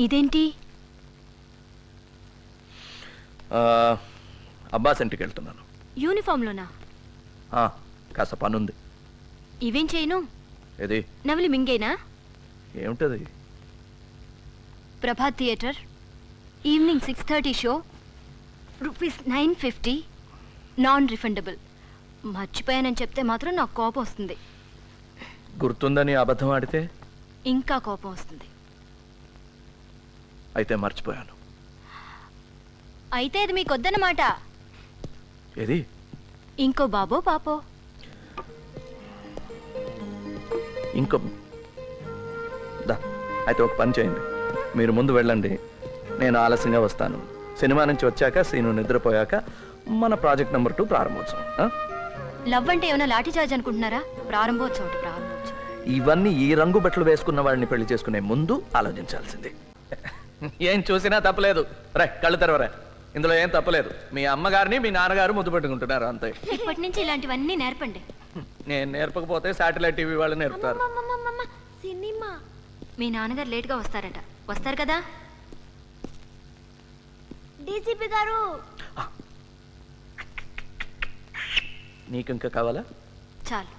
ఇదేంటి? అబ్బాస్ ఇంటికి వెళ్తున్నాను. యూనిఫామ్లోనా? కాస్త పనుంది. ఇవేం చేయను? ఏది? నవలి మింగేనా? ఏమిటది? Prabhat theatre, evening 6:30 show, ₹950, non refundable. మర్చిపోయానని చెప్తే మాత్రం నాకు కోపం వస్తుంది. గుర్తుందని అబద్ధం ఆడితే ఇంకా కోపం వస్తుంది. అయితే మర్చిపోయాను. అయితే అది మీకు వద్దన్నమాట. ఏది? ఇంకో బాబో పాపో? ఇంకో అయితే ఒక పని చేయండి, మీరు ముందు వెళ్ళండి, నేను ఆలస్యంగా వస్తాను. సినిమా నుంచి వచ్చాక సీను నిద్రపోయాక మన ప్రాజెక్ట్ నెంబర్ 2 ప్రారంభోత్సవం. లవ్ అంటే ఏమైనా లాఠీ చార్జ్ అనుకుంటున్నారా? ప్రారంభోత్సవం. ఇవన్నీ ఈ రంగు బట్టలు వేసుకున్న వాడిని పెళ్లి చేసుకునే ముందు ఆలోచించాల్సింది. ఏం చూసినా తప్పలేదు. రే కళ్ళు తెరవరా, ఇందులో ఏం తప్పలేదు. మీ అమ్మగారిని మీ నాన్నగారు ముద్దు పెట్టుకుంటున్నారు అంతే. ఇప్పటి నుంచి ఇలాంటివన్నీ నేర్పండి. నేను నేర్పకపోతే శాటిలైట్ టీవీ వాళ్ళు నేర్పుతారు. సినిమా. మీ నాన్నగారు లేట్గా వస్తారట. వస్తారు కదా? డీసీపీ గారు, నీకు ఇంకా కావాలా? చాలు.